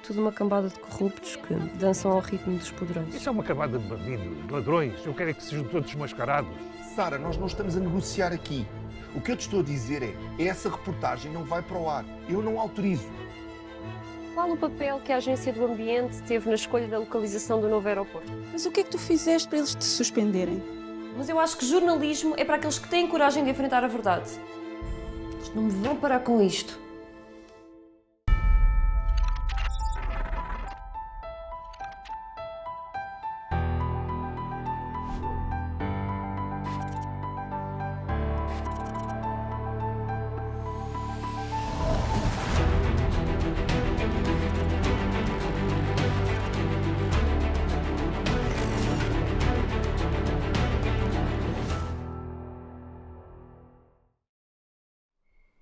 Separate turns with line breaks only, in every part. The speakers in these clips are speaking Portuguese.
tudo uma cambada de corruptos que dançam ao ritmo dos poderosos.
Isso é uma camada de bandidos, de ladrões. Eu quero é que sejam todos mascarados.
Sara, nós não estamos a negociar aqui. O que eu te estou a dizer é essa reportagem não vai para o ar. Eu não autorizo.
Qual o papel que a Agência do Ambiente teve na escolha da localização do novo aeroporto?
Mas o que é que tu fizeste para eles te suspenderem?
Mas eu acho que jornalismo é para aqueles que têm coragem de enfrentar a verdade. Eles não me vão parar com isto.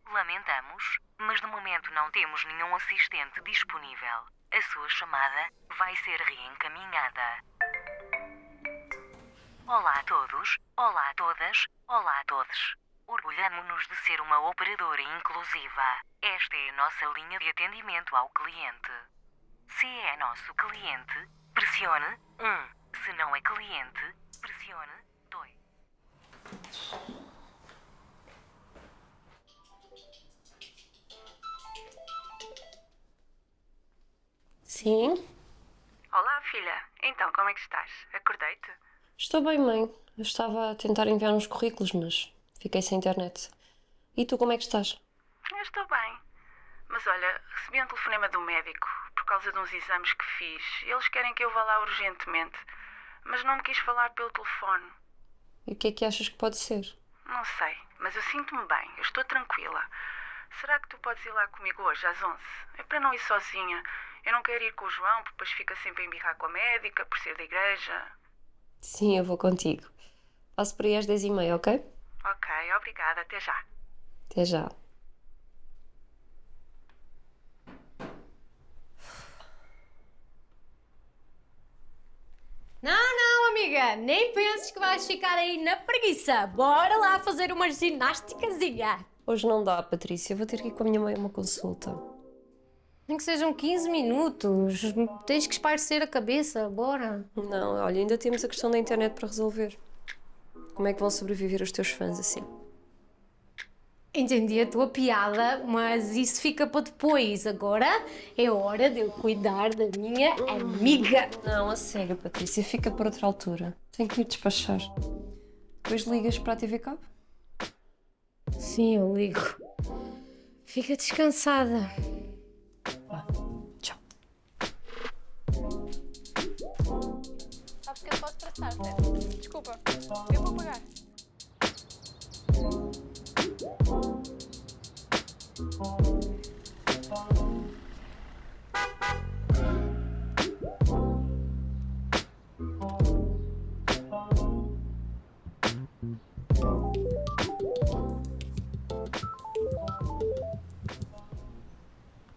Lamentamos, mas de momento não temos nenhum assistente disponível. A sua chamada vai ser reencaminhada. Olá a todos, olá a todas, olá a todos. Orgulhamo-nos de ser uma operadora inclusiva. Esta é a nossa linha de atendimento ao cliente. Se é nosso cliente, pressione 1. Se não é cliente, pressione 2.
Sim?
Olá, filha. Então, como é que estás? Acordei-te?
Estou bem, mãe. Eu estava a tentar enviar uns currículos, mas fiquei sem internet. E tu, como é que estás?
Eu estou bem. Mas olha, recebi um telefonema do médico por causa de uns exames que fiz. Eles querem que eu vá lá urgentemente, mas não me quis falar pelo telefone.
E o que é que achas que pode ser?
Não sei, mas eu sinto-me bem. Eu estou tranquila. Será que tu podes ir lá comigo hoje, às 11? É para não ir sozinha. Eu não quero ir com o João, porque depois fica sempre a embirrar com a médica, por ser da igreja.
Sim, eu vou contigo. Passo por aí às 10h30, ok?
Ok, obrigada. Até já.
Até já.
Não, amiga, nem penses que vais ficar aí na preguiça. Bora lá fazer uma ginásticazinha.
Hoje não dá, Patrícia. Vou ter que ir com a minha mãe a uma consulta.
Nem que sejam 15 minutos. Tens que espairecer a cabeça, bora.
Não, olha, ainda temos a questão da internet para resolver. Como é que vão sobreviver os teus fãs assim?
Entendi a tua piada, mas isso fica para depois. Agora é hora de eu cuidar da minha amiga.
Não, a sério, Patrícia. Fica para outra altura. Tenho que ir despachar. Depois ligas para a TV Cabo?
Sim, eu ligo. Fica descansada.
Tchau.
Sabes que eu posso traçar, certo? Desculpa, eu vou pagar.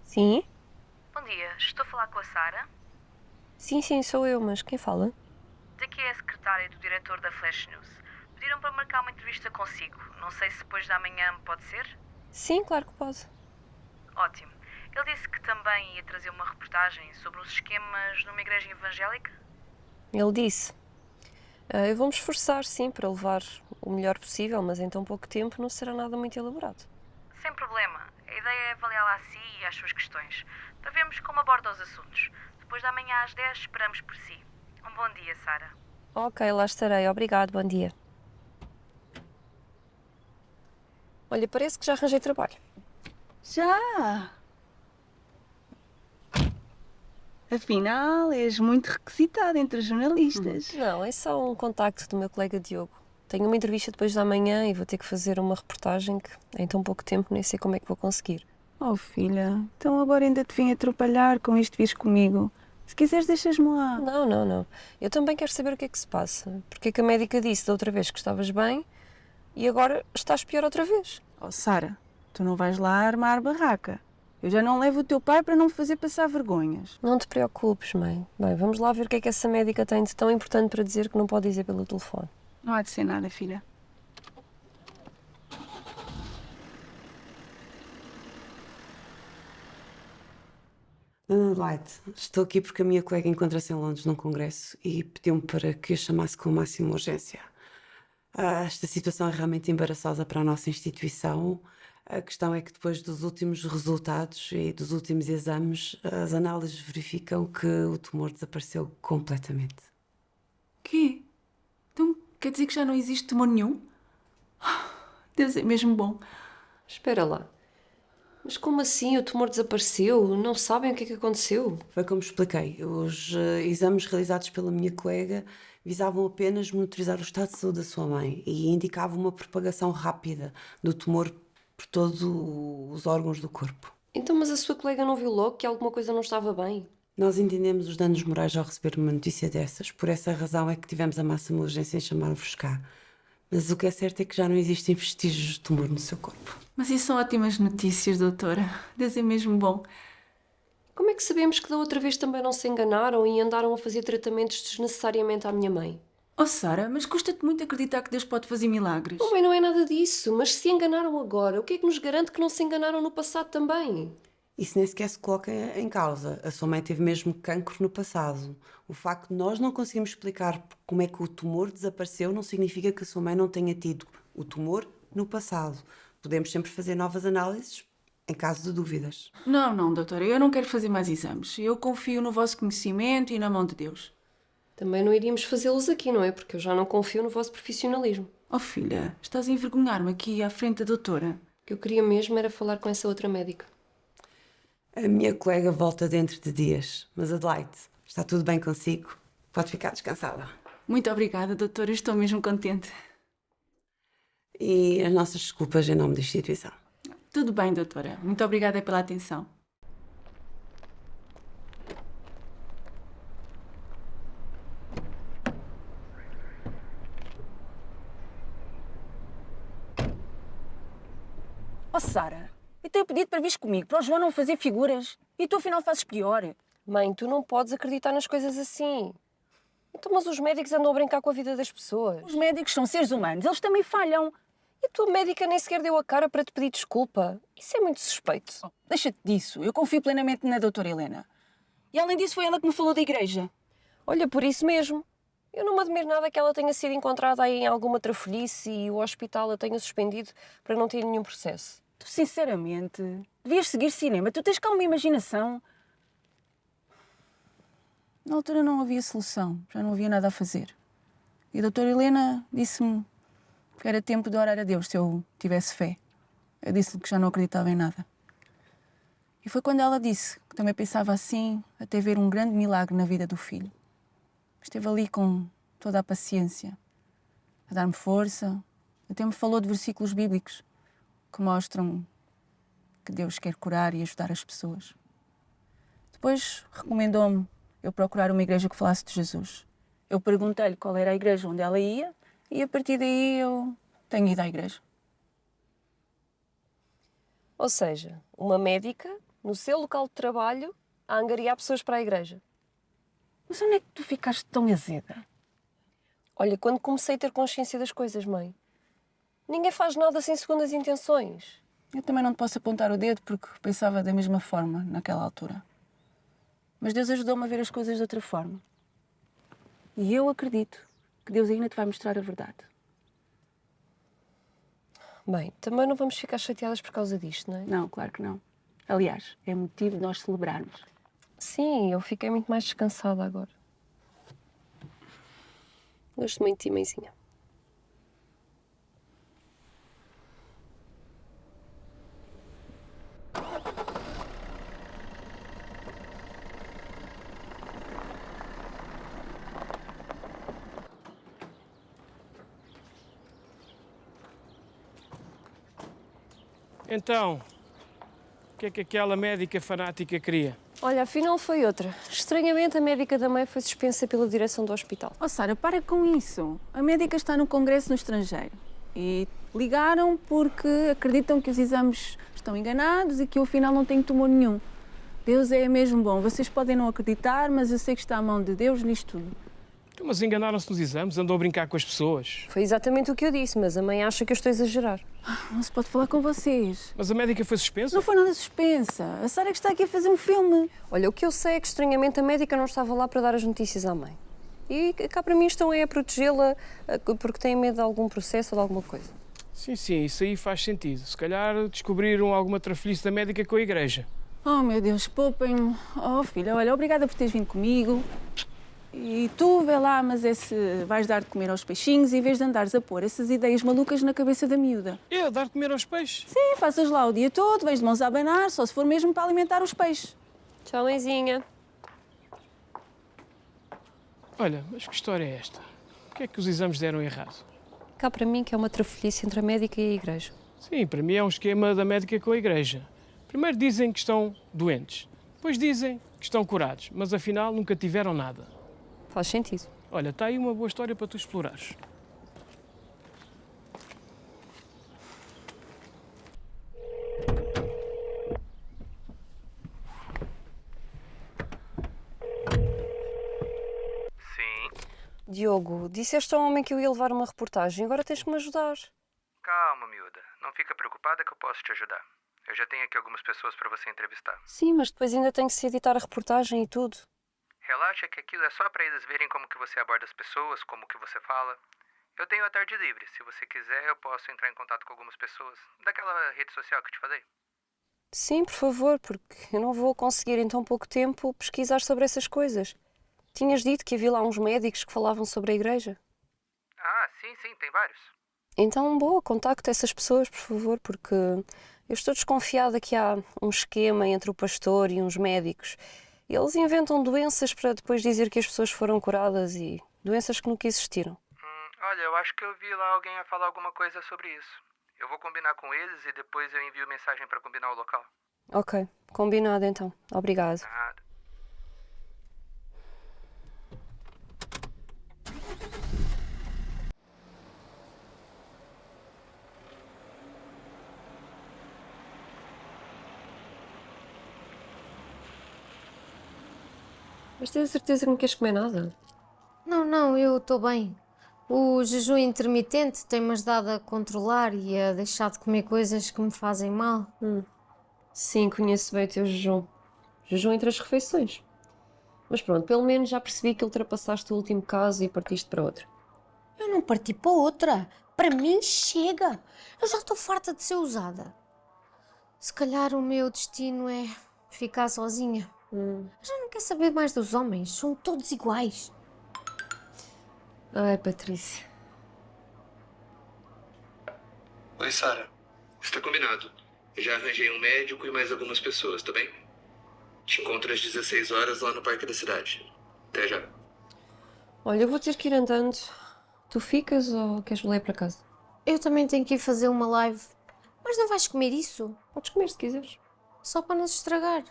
Sim?
Bom dia, estou a falar com a Sara.
Sim, sou eu, mas quem fala?
Daqui é a secretária do diretor da Flash News. Pediram para marcar uma entrevista consigo. Não sei se depois da manhã pode ser?
Sim, claro que pode.
Ótimo. Ele disse que também ia trazer uma reportagem sobre os esquemas numa igreja evangélica.
Ele disse. Eu vou-me esforçar, sim, para levar o melhor possível, mas em tão pouco tempo não será nada muito elaborado.
Sem problema. A ideia é avaliá-la a si e as suas questões, para vermos como aborda os assuntos. Depois da manhã às 10 esperamos por si. Um bom dia, Sara.
Ok, lá estarei. Obrigado, bom dia. Olha, parece que já arranjei trabalho.
Já! Afinal, és muito requisitada entre os jornalistas.
Não, é só um contacto do meu colega Diogo. Tenho uma entrevista depois da manhã e vou ter que fazer uma reportagem que em tão pouco tempo nem sei como é que vou conseguir.
Oh, filha, então agora ainda te vim atrapalhar com isto vires comigo. Se quiseres, deixas-me lá.
Não. Eu também quero saber o que é que se passa. Porque é que a médica disse da outra vez que estavas bem e agora estás pior outra vez.
Oh, Sara, tu não vais lá armar barraca. Eu já não levo o teu pai para não me fazer passar vergonhas.
Não te preocupes, mãe. Bem, vamos lá ver o que é que essa médica tem de tão importante para dizer que não pode dizer pelo telefone.
Não há de ser nada, filha.
Dona Adelaide, estou aqui porque a minha colega encontra-se em Londres num congresso e pediu-me para que a chamasse com a máxima urgência. Esta situação é realmente embaraçosa para a nossa instituição. A questão é que depois dos últimos resultados e dos últimos exames, as análises verificam que o tumor desapareceu completamente.
Quê? Então quer dizer que já não existe tumor nenhum? Deus é mesmo bom.
Espera lá. Mas como assim? O tumor desapareceu? Não sabem o que é que aconteceu?
Foi como expliquei. Os exames realizados pela minha colega visavam apenas monitorizar o estado de saúde da sua mãe e indicavam uma propagação rápida do tumor por todos os órgãos do corpo.
Então, mas a sua colega não viu logo que alguma coisa não estava bem?
Nós entendemos os danos morais ao receber uma notícia dessas. Por essa razão é que tivemos a máxima urgência em chamar-vos cá. Mas o que é certo é que já não existem vestígios de tumor no seu corpo.
Mas isso são ótimas notícias, doutora. Deus é mesmo bom.
Como é que sabemos que da outra vez também não se enganaram e andaram a fazer tratamentos desnecessariamente à minha mãe?
Oh, Sara, mas custa-te muito acreditar que Deus pode fazer milagres.
Mãe, não é nada disso. Mas se enganaram agora, o que é que nos garante que não se enganaram no passado também?
Isso nem sequer se coloca em causa. A sua mãe teve mesmo cancro no passado. O facto de nós não conseguirmos explicar como é que o tumor desapareceu não significa que a sua mãe não tenha tido o tumor no passado. Podemos sempre fazer novas análises em caso de dúvidas.
Não, doutora, eu não quero fazer mais exames. Eu confio no vosso conhecimento e na mão de Deus.
Também não iríamos fazê-los aqui, não é? Porque eu já não confio no vosso profissionalismo.
Oh, filha, estás a envergonhar-me aqui à frente da doutora.
O que eu queria mesmo era falar com essa outra médica.
A minha colega volta dentro de dias. Mas Adelaide, está tudo bem consigo? Pode ficar descansada.
Muito obrigada, doutora. Eu estou mesmo contente.
E as nossas desculpas em nome da instituição.
Tudo bem, doutora. Muito obrigada pela atenção.
Oh, Sara, eu tenho pedido para vires comigo, para o João não fazer figuras. E tu, afinal, fazes pior.
Mãe, tu não podes acreditar nas coisas assim. Então, mas os médicos andam a brincar com a vida das pessoas.
Os médicos são seres humanos, eles também falham.
E a tua médica nem sequer deu a cara para te pedir desculpa. Isso é muito suspeito.
Oh, deixa-te disso, eu confio plenamente na doutora Helena. E além disso, foi ela que me falou da igreja.
Olha, por isso mesmo. Eu não me admiro nada que ela tenha sido encontrada aí em alguma trafolhice e o hospital a tenha suspendido para não ter nenhum processo.
Tu, sinceramente, devias seguir cinema. Tu tens cá uma imaginação. Na altura não havia solução, já não havia nada a fazer. E a doutora Helena disse-me que era tempo de orar a Deus se eu tivesse fé. Eu disse-lhe que já não acreditava em nada. E foi quando ela disse que também pensava assim, até ver um grande milagre na vida do filho. Esteve ali com toda a paciência, a dar-me força, até me falou de versículos bíblicos que mostram que Deus quer curar e ajudar as pessoas. Depois recomendou-me eu procurar uma igreja que falasse de Jesus. Eu perguntei-lhe qual era a igreja onde ela ia e a partir daí eu tenho ido à igreja.
Ou seja, uma médica, no seu local de trabalho, a angariar pessoas para a igreja.
Mas onde é que tu ficaste tão azeda?
Olha, quando comecei a ter consciência das coisas, mãe, ninguém faz nada sem segundas intenções.
Eu também não te posso apontar o dedo porque pensava da mesma forma naquela altura. Mas Deus ajudou-me a ver as coisas de outra forma. E eu acredito que Deus ainda te vai mostrar a verdade.
Bem, também não vamos ficar chateadas por causa disto, não é?
Não, claro que não. Aliás, é motivo de nós celebrarmos.
Sim, eu fiquei muito mais descansada agora. Gosto muito de ti, mãezinha.
Então, o que é que aquela médica fanática queria?
Olha, afinal foi outra. Estranhamente, a médica da mãe foi suspensa pela direção do hospital.
Oh, Sara, para com isso. A médica está no congresso no estrangeiro. E ligaram porque acreditam que os exames estão enganados e que eu, afinal, não tenho tumor nenhum. Deus é mesmo bom. Vocês podem não acreditar, mas eu sei que está à mão de Deus nisto tudo.
Mas enganaram-se nos exames, andou a brincar com as pessoas.
Foi exatamente o que eu disse, mas a mãe acha que eu estou a exagerar.
Não se pode falar com vocês.
Mas a médica foi suspensa?
Não foi nada suspensa. A Sara é que está aqui a fazer um filme.
Olha, o que eu sei é que estranhamente a médica não estava lá para dar as notícias à mãe. E cá para mim estão a protegê-la porque têm medo de algum processo ou de alguma coisa.
Sim, isso aí faz sentido. Se calhar descobriram alguma trafelice da médica com a igreja.
Oh, meu Deus, poupem-me. Oh, filha, olha, obrigada por teres vindo comigo. E tu, vê lá, mas é se vais dar de comer aos peixinhos em vez de andares a pôr essas ideias malucas na cabeça da miúda.
Eu dar de comer aos peixes?
Sim, passas lá o dia todo, vens de mãos a abanar, só se for mesmo para alimentar os peixes.
Tchau, mãezinha.
Olha, mas que história é esta? Porquê é que os exames deram errado?
Cá para mim que é uma trafolhice entre a médica e a igreja.
Sim, para mim é um esquema da médica com a igreja. Primeiro dizem que estão doentes, depois dizem que estão curados, mas afinal nunca tiveram nada.
Faz sentido.
Olha, está aí uma boa história para tu explorares.
Diogo, disseste ao homem que eu ia levar uma reportagem, agora tens que me ajudar.
Calma, miúda. Não fica preocupada que eu posso te ajudar. Eu já tenho aqui algumas pessoas para você entrevistar.
Sim, mas depois ainda tem que se editar a reportagem e tudo.
Relaxa que aquilo é só para eles verem como que você aborda as pessoas, como que você fala. Eu tenho a tarde livre. Se você quiser, eu posso entrar em contato com algumas pessoas daquela rede social que eu te falei.
Sim, por favor, porque eu não vou conseguir em tão pouco tempo pesquisar sobre essas coisas. Tinhas dito que havia lá uns médicos que falavam sobre a igreja.
Ah, sim, tem vários.
Então, boa, contacta essas pessoas, por favor, porque eu estou desconfiada que há um esquema entre o pastor e uns médicos. Eles inventam doenças para depois dizer que as pessoas foram curadas e doenças que nunca existiram.
Olha, eu acho que eu vi lá alguém a falar alguma coisa sobre isso. Eu vou combinar com eles e depois eu envio mensagem para combinar o local.
Ok, combinado então. Obrigado.
Nada.
Mas tens a certeza que não queres comer nada?
Não, eu estou bem. O jejum intermitente tem-me ajudado a controlar e a deixar de comer coisas que me fazem mal.
Sim, conheço bem o teu jejum. Jejum entre as refeições. Mas pronto, pelo menos já percebi que ultrapassaste o último caso e partiste para outro.
Eu não parti para outra. Para mim chega. Eu já estou farta de ser usada. Se calhar o meu destino é ficar sozinha. Já não quero saber mais dos homens. São todos iguais.
Ai, Patrícia.
Oi, Sara. Está combinado. Eu já arranjei um médico e mais algumas pessoas, tá bem? Te encontro às 16 horas lá no Parque da Cidade. Até já.
Olha, eu vou ter que ir andando. Tu ficas ou queres ler para casa?
Eu também tenho que ir fazer uma live. Mas não vais comer isso?
Podes comer se quiseres.
Só para não se estragar.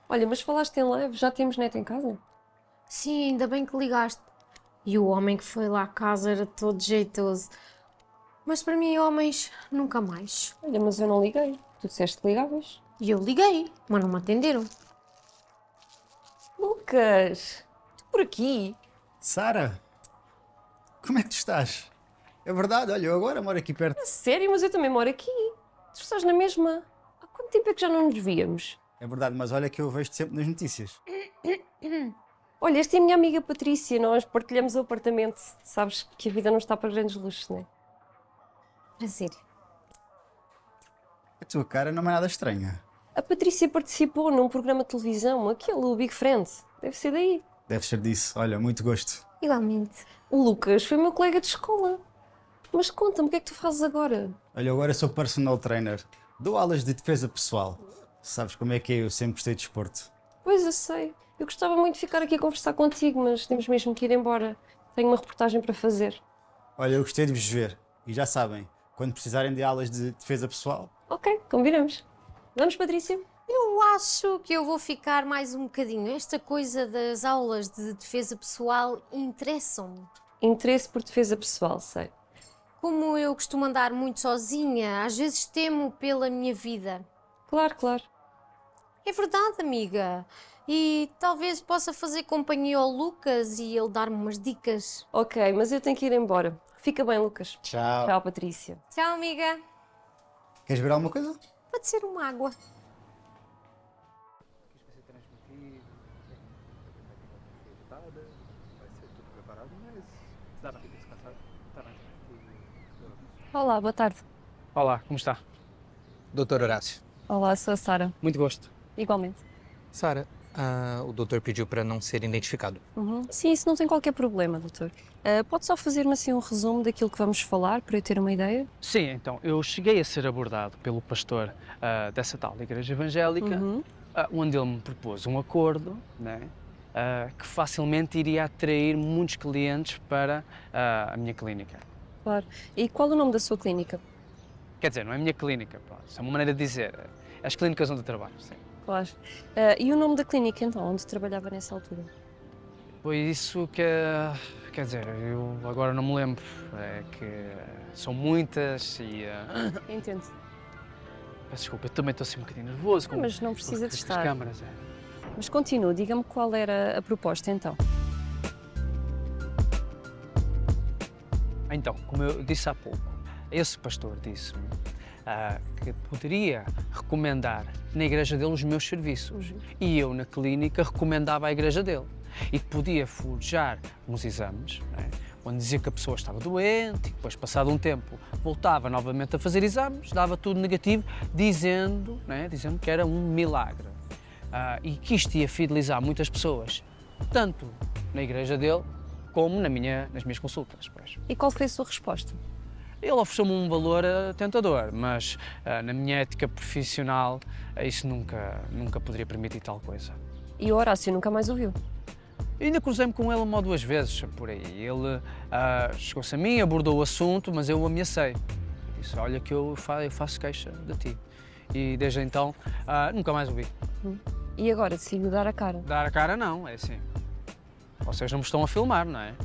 Olha, mas falaste em live, já temos neto em casa?
Sim, ainda bem que ligaste. E o homem que foi lá à casa era todo jeitoso. Mas para mim, homens, nunca mais.
Olha, mas eu não liguei. Tu disseste que ligavas.
E eu liguei, mas não me atenderam.
Lucas, tu por aqui?
Sara, como é que tu estás? É verdade, olha, eu agora moro aqui perto.
Sério, mas eu também moro aqui. Tu estás na mesma. Há quanto tempo é que já não nos víamos?
É verdade, mas olha que eu vejo-te sempre nas notícias.
Olha, esta é a minha amiga Patrícia, nós partilhamos o apartamento. Sabes que a vida não está para grandes luxos, não é?
A sério.
A tua cara não é nada estranha.
A Patrícia participou num programa de televisão, aquele, o Big Friend. Deve ser daí.
Deve ser disso. Olha, muito gosto.
Igualmente.
O Lucas foi meu colega de escola. Mas conta-me, o que é que tu fazes agora?
Olha, eu agora sou personal trainer. Dou aulas de defesa pessoal. Sabes como é que é? Eu sempre gostei de desporto.
Pois, eu sei. Eu gostava muito de ficar aqui a conversar contigo, mas temos mesmo que ir embora. Tenho uma reportagem para fazer.
Olha, eu gostei de vos ver. E já sabem, quando precisarem de aulas de defesa pessoal...
Ok, combinamos. Vamos, Patrícia?
Eu acho que eu vou ficar mais um bocadinho. Esta coisa das aulas de defesa pessoal interessam-me.
Interesse por defesa pessoal, sei.
Como eu costumo andar muito sozinha, às vezes temo pela minha vida.
Claro.
É verdade, amiga. E talvez possa fazer companhia ao Lucas e ele dar-me umas dicas.
Ok, mas eu tenho que ir embora. Fica bem, Lucas.
Tchau.
Tchau, Patrícia.
Tchau, amiga.
Queres ver alguma coisa?
Pode ser uma água.
Olá, boa tarde.
Olá, como está? Doutor Horácio.
Olá, sou a Sara.
Muito gosto.
Igualmente.
Sara, o doutor pediu para não ser identificado.
Sim, isso não tem qualquer problema, doutor. Pode só fazer-me assim um resumo daquilo que vamos falar, para eu ter uma ideia?
Sim, então, eu cheguei a ser abordado pelo pastor dessa tal igreja evangélica, onde ele me propôs um acordo, né, que facilmente iria atrair muitos clientes para a minha clínica.
Claro. E qual o nome da sua clínica?
Quer dizer, não é a minha clínica, pronto, isso é uma maneira de dizer. As clínicas onde eu trabalho, sim.
Claro. E o nome da clínica, então, onde trabalhava nessa altura?
Foi isso que, quer dizer, eu agora não me lembro, é que são muitas e...
Entendo.
Peço desculpa, eu também estou assim um bocadinho nervoso.
Mas não precisa de
as
estar.
câmaras,
Mas continua, diga-me qual era a proposta, então.
Então, como eu disse há pouco, esse pastor disse-me que poderia recomendar na igreja dele os meus serviços. E eu, na clínica, recomendava à igreja dele. E que podia forjar uns exames, né, onde dizia que a pessoa estava doente, e depois, passado um tempo, voltava novamente a fazer exames, dava tudo negativo, dizendo que era um milagre. E que isto ia fidelizar muitas pessoas, tanto na igreja dele, como nas minhas consultas. Pois.
E qual foi a sua resposta?
Ele ofereceu-me um valor tentador, mas na minha ética profissional isso nunca poderia permitir tal coisa.
E o Horácio nunca mais ouviu?
Ainda cruzei-me com ele uma ou duas vezes por aí. Ele chegou-se a mim, abordou o assunto, mas eu ameacei. Disse, olha que eu faço queixa de ti. E desde então nunca mais ouvi.
E agora decidiu dar a cara?
Dar a cara não, é assim. Vocês não me estão a filmar, não é?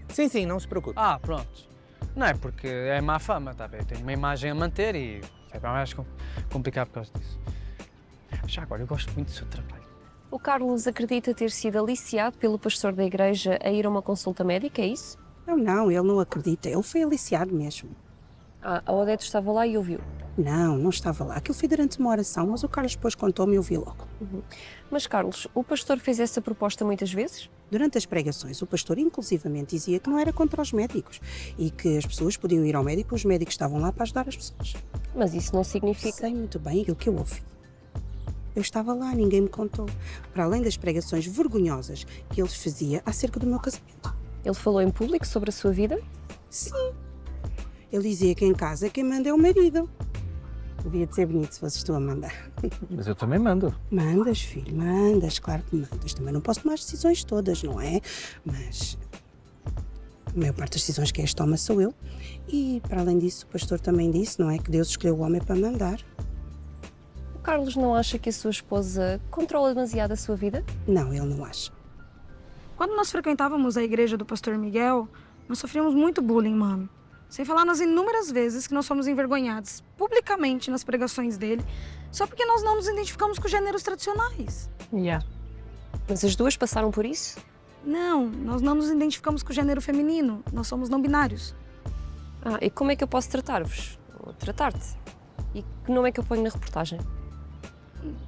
Sim, não se preocupe.
Ah, pronto. Não é porque é má fama, tá bem? Eu tenho uma imagem a manter e é mais complicado por causa disso. Já agora, eu gosto muito do seu trabalho.
O Carlos acredita ter sido aliciado pelo pastor da igreja a ir a uma consulta médica, é isso?
Não, ele não acredita. Ele foi aliciado mesmo.
A Odete estava lá e ouviu?
Não estava lá. Aquilo foi durante uma oração, mas o Carlos depois contou-me e eu vi logo.
Mas, Carlos, o pastor fez essa proposta muitas vezes?
Durante as pregações, o pastor inclusivamente dizia que não era contra os médicos e que as pessoas podiam ir ao médico, os médicos estavam lá para ajudar as pessoas.
Mas isso não significa...
Sei muito bem aquilo que eu ouvi. Eu estava lá, ninguém me contou. Para além das pregações vergonhosas que ele fazia acerca do meu casamento.
Ele falou em público sobre a sua vida?
Sim. Ele dizia que em casa quem manda é o marido. Devia de ser bonito se fosses tu a mandar.
Mas eu também mando.
Mandas, filho, mandas, claro que mandas. Também não posso tomar as decisões todas, não é? Mas a maior parte das decisões que este toma sou eu. E, para além disso, o pastor também disse, não é? Que Deus escolheu o homem para mandar.
O Carlos não acha que a sua esposa controla demasiado a sua vida?
Não, ele não acha.
Quando nós frequentávamos a igreja do pastor Miguel, nós sofríamos muito bullying, mano. Sem falar nas inúmeras vezes que nós fomos envergonhados publicamente nas pregações dele, só porque nós não nos identificamos com gêneros tradicionais.
Mas as duas passaram por isso?
Não, nós não nos identificamos com o gênero feminino, nós somos não binários.
E como é que eu posso tratar-vos? Ou tratar-te? E que nome é que eu ponho na reportagem?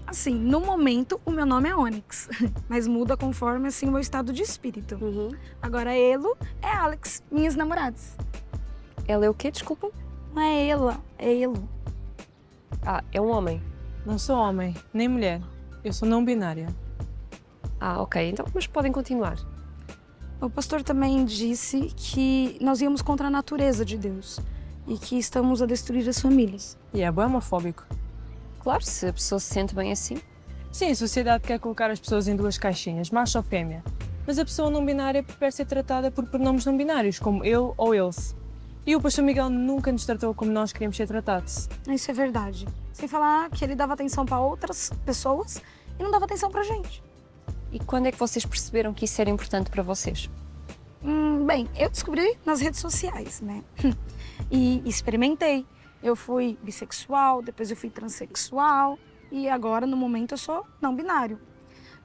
Assim, no momento, o meu nome é Onyx, mas muda conforme, assim, o meu estado de espírito. Agora, Elo é Alex, minhas namoradas.
Ela é o quê, desculpa?
Não é ela, é Elo.
É um homem?
Não sou homem, nem mulher. Eu sou não binária.
Ok. Então, mas podem continuar.
O pastor também disse que nós íamos contra a natureza de Deus e que estamos a destruir as famílias.
E é bem homofóbico.
Claro, se a pessoa se sente bem assim.
Sim, a sociedade quer colocar as pessoas em duas caixinhas, macho ou fêmea. Mas a pessoa não binária prefere ser tratada por pronomes não binários, como ele ou eles. E o pastor Miguel nunca nos tratou como nós queríamos ser tratados.
Isso é verdade. Sem falar que ele dava atenção para outras pessoas e não dava atenção pra gente.
E quando é que vocês perceberam que isso era importante para vocês?
Bem, eu descobri nas redes sociais, né? E experimentei. Eu fui bissexual, depois eu fui transexual e agora, no momento, eu sou não binário.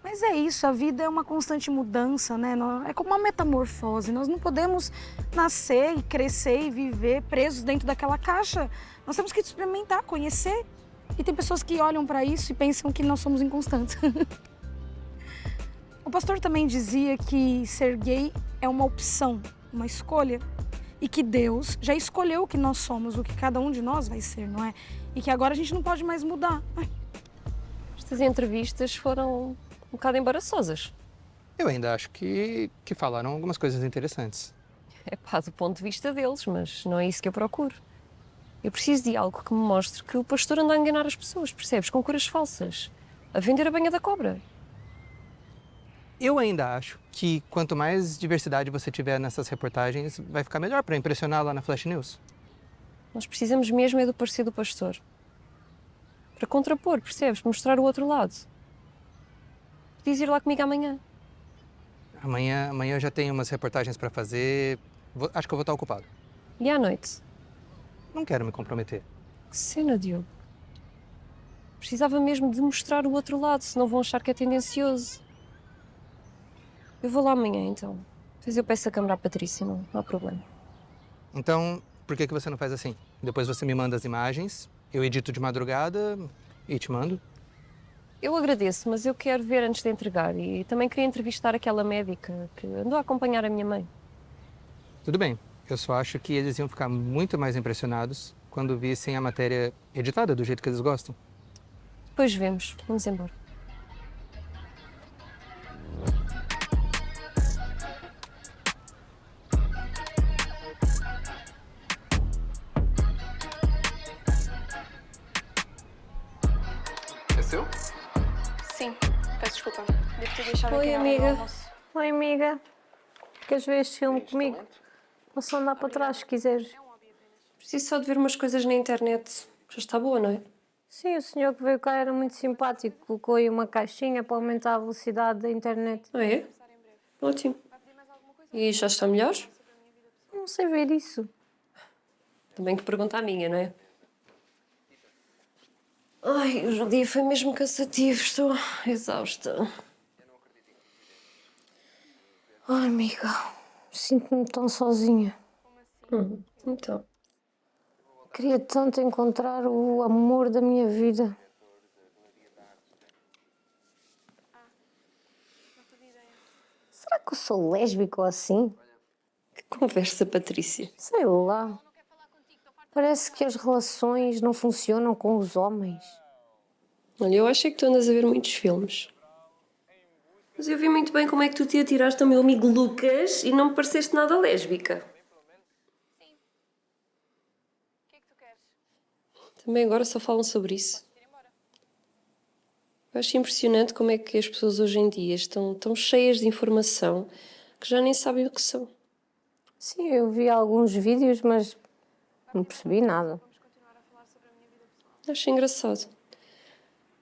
Mas é isso, a vida é uma constante mudança, né? É como uma metamorfose. Nós não podemos nascer e crescer e viver presos dentro daquela caixa. Nós temos que experimentar, conhecer. E tem pessoas que olham para isso e pensam que nós somos inconstantes. O pastor também dizia que ser gay é uma opção, uma escolha. E que Deus já escolheu o que nós somos, o que cada um de nós vai ser, não é? E que agora a gente não pode mais mudar.
Estas entrevistas foram um bocado embaraçosas.
Eu ainda acho que falaram algumas coisas interessantes.
É pá, do ponto de vista deles, mas não é isso que eu procuro. Eu preciso de algo que me mostre que o pastor anda a enganar as pessoas, percebes? Com curas falsas. A vender a banha da cobra.
Eu ainda acho que quanto mais diversidade você tiver nessas reportagens, vai ficar melhor para impressionar lá na Flash News.
Nós precisamos mesmo é do parecer do pastor. Para contrapor, percebes? Mostrar o outro lado. Podias ir lá comigo amanhã.
Amanhã eu já tenho umas reportagens para fazer. Acho que eu vou estar ocupado.
E à noite?
Não quero me comprometer.
Que cena, Diogo. Precisava mesmo de mostrar o outro lado, senão vão achar que é tendencioso. Eu vou lá amanhã, então. Depois eu peço a câmera à Patrícia, não há problema.
Então, por que você não faz assim? Depois você me manda as imagens, eu edito de madrugada e te mando.
Eu agradeço, mas eu quero ver antes de entregar. E também queria entrevistar aquela médica que andou a acompanhar a minha mãe.
Tudo bem. Eu só acho que eles iam ficar muito mais impressionados quando vissem a matéria editada do jeito que eles gostam.
Depois vemos. Vamos embora.
É seu?
Sim, peço desculpa. Devo ter deixado
Oi,
aqui na hora do
amiga.
almoço.
Oi, amiga. Queres ver este filme comigo? Posso andar para trás se quiseres.
Preciso só de ver umas coisas na internet. Já está boa, não é?
Sim, o senhor que veio cá era muito simpático. Colocou aí uma caixinha para aumentar a velocidade da internet.
Ah, é? Ótimo. E já está melhor?
Não sei ver isso.
Também que pergunta a minha, não é? Ai, hoje o dia foi mesmo cansativo. Estou exausta.
Ai, amiga, sinto-me tão sozinha.
Então.
Queria tanto encontrar o amor da minha vida. Será que eu sou lésbica ou assim?
Que conversa, Patrícia.
Sei lá. Parece que as relações não funcionam com os homens.
Olha, eu acho é que tu andas a ver muitos filmes. Mas eu vi muito bem como é que tu te atiraste ao meu amigo Lucas e não me pareceste nada lésbica. Também agora só falam sobre isso. Eu acho impressionante como é que as pessoas hoje em dia estão tão cheias de informação que já nem sabem o que são.
Sim, eu vi alguns vídeos, mas não percebi nada.
Acho engraçado.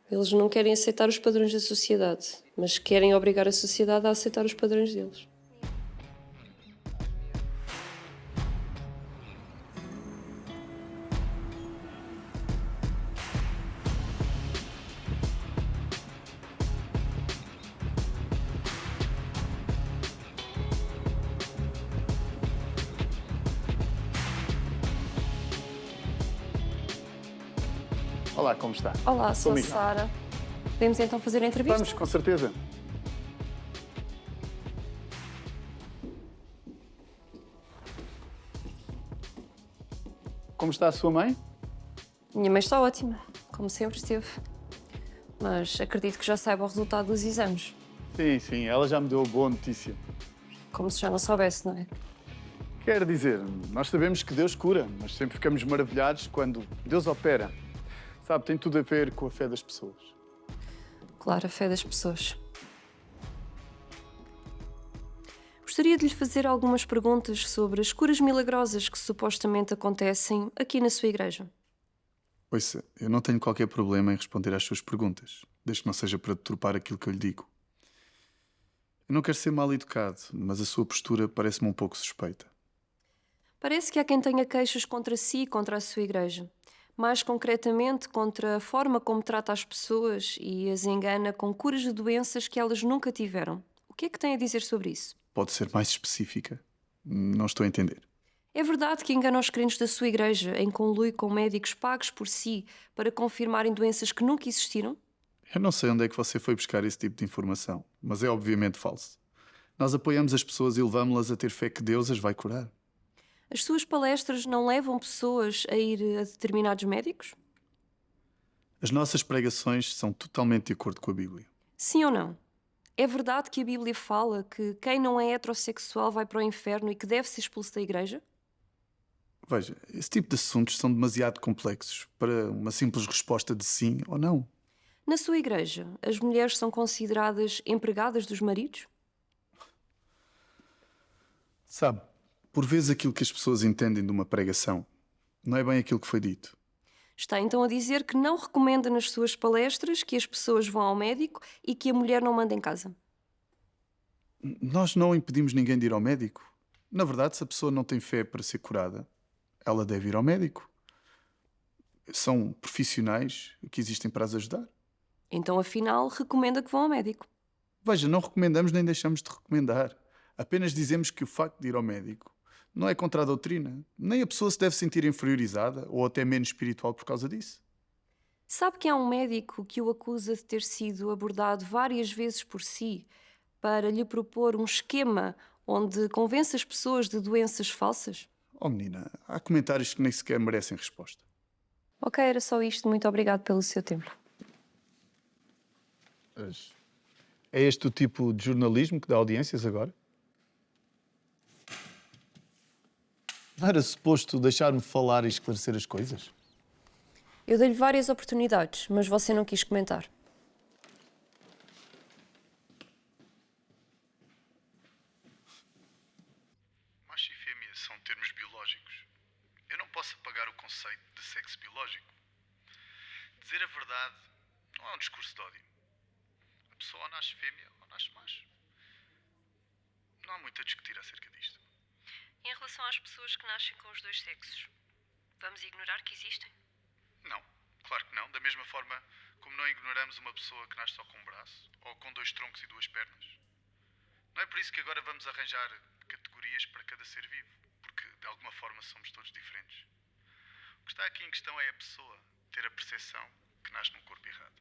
Eles não querem aceitar os padrões da sociedade, mas querem obrigar a sociedade a aceitar os padrões deles.
Olá, como está?
Olá, sou a
Miguel.
Sara. Podemos então fazer a entrevista?
Vamos, com certeza. Como está a sua mãe?
Minha mãe está ótima, como sempre esteve. Mas acredito que já saiba o resultado dos exames.
Sim, sim, ela já me deu a boa notícia.
Como se já não soubesse, não é?
Quer dizer, nós sabemos que Deus cura, mas sempre ficamos maravilhados quando Deus opera. Sabe, tem tudo a ver com a fé das pessoas.
Claro, a fé das pessoas. Gostaria de lhe fazer algumas perguntas sobre as curas milagrosas que supostamente acontecem aqui na sua igreja.
Ouça, eu não tenho qualquer problema em responder às suas perguntas, desde que não seja para deturpar aquilo que eu lhe digo. Eu não quero ser mal educado, mas a sua postura parece-me um pouco suspeita.
Parece que há quem tenha queixas contra si e contra a sua igreja. Mais concretamente, contra a forma como trata as pessoas e as engana com curas de doenças que elas nunca tiveram. O que é que tem a dizer sobre isso?
Pode ser mais específica? Não estou a entender.
É verdade que engana os crentes da sua igreja em conluio com médicos pagos por si para confirmarem doenças que nunca existiram?
Eu não sei onde é que você foi buscar esse tipo de informação, mas é obviamente falso. Nós apoiamos as pessoas e levamos-las a ter fé que Deus as vai curar.
As suas palestras não levam pessoas a ir a determinados médicos?
As nossas pregações são totalmente de acordo com a Bíblia.
Sim ou não? É verdade que a Bíblia fala que quem não é heterossexual vai para o inferno e que deve ser expulso da igreja?
Veja, esse tipo de assuntos são demasiado complexos para uma simples resposta de sim ou não.
Na sua igreja, as mulheres são consideradas empregadas dos maridos?
Sabe, por vezes aquilo que as pessoas entendem de uma pregação não é bem aquilo que foi dito.
Está então a dizer que não recomenda nas suas palestras que as pessoas vão ao médico e que a mulher não manda em casa?
Nós não impedimos ninguém de ir ao médico. Na verdade, se a pessoa não tem fé para ser curada, ela deve ir ao médico. São profissionais que existem para as ajudar.
Então, afinal, recomenda que vão ao médico.
Veja, não recomendamos nem deixamos de recomendar. Apenas dizemos que o facto de ir ao médico não é contra a doutrina. Nem a pessoa se deve sentir inferiorizada ou até menos espiritual por causa disso.
Sabe que há um médico que o acusa de ter sido abordado várias vezes por si para lhe propor um esquema onde convence as pessoas de doenças falsas?
Oh menina, há comentários que nem sequer merecem resposta.
Ok, era só isto. Muito obrigado pelo seu tempo.
É este o tipo de jornalismo que dá audiências agora? Não era suposto deixar-me falar e esclarecer as coisas?
Eu dei-lhe várias oportunidades, mas você não quis comentar.
Macho e fêmea são termos biológicos. Eu não posso apagar o conceito de sexo biológico. Dizer a verdade não é um discurso de ódio. A pessoa ou nasce fêmea ou nasce macho. Não há muito a discutir acerca disto.
Em relação às pessoas que nascem com os dois sexos, vamos ignorar que existem?
Não, claro que não. Da mesma forma como não ignoramos uma pessoa que nasce só com um braço ou com 2 troncos e 2 pernas. Não é por isso que agora vamos arranjar categorias para cada ser vivo, porque de alguma forma somos todos diferentes. O que está aqui em questão é a pessoa ter a percepção que nasce num corpo errado.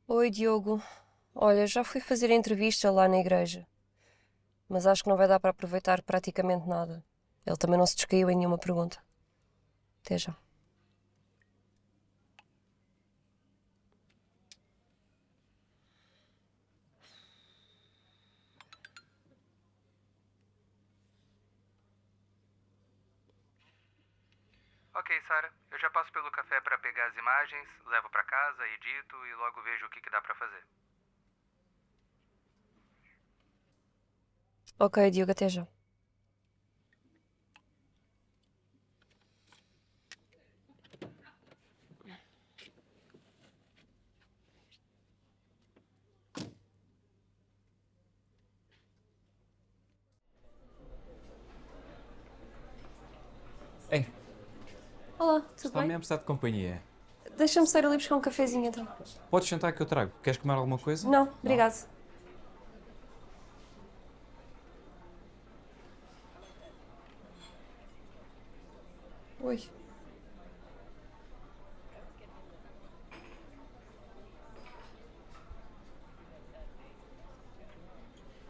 Oi, Diogo. Olha, já fui fazer a entrevista lá na igreja, mas acho que não vai dar para aproveitar praticamente nada. Ele também não se descaiu em nenhuma pergunta. Até já.
Ok, Sara. Eu já passo pelo café para pegar as imagens, levo para casa, edito e logo vejo o que dá para fazer.
Ok, Diogo, até já.
Ei,
Olá, tudo
está
bem?
mesmo a precisar de companhia.
Deixa-me sair ali buscar um cafezinho então.
Podes sentar que eu trago. Queres comer alguma coisa?
Não, obrigado. Oi.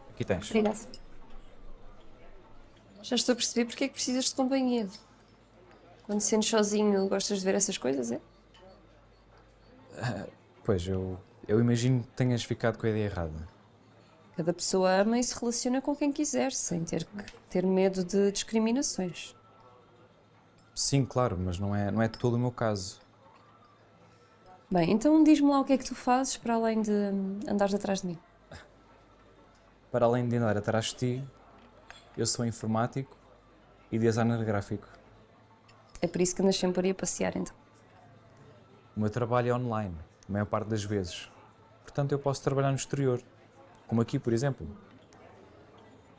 Aqui tens.
Obrigada. Já estou a perceber porque é que precisas de companhia. Quando te sentes sozinho, gostas de ver essas coisas, é?
Pois, eu imagino que tenhas ficado com a ideia errada.
Cada pessoa ama e se relaciona com quem quiser, sem ter que ter medo de discriminações.
Sim, claro, mas não é todo o meu caso.
Bem, então diz-me lá o que é que tu fazes para além de andares atrás de mim.
Para além de andar atrás de ti, eu sou informático e designer gráfico.
É por isso que andas sempre por aí a passear, então.
O meu trabalho é online, a maior parte das vezes. Portanto, eu posso trabalhar no exterior. Como aqui, por exemplo.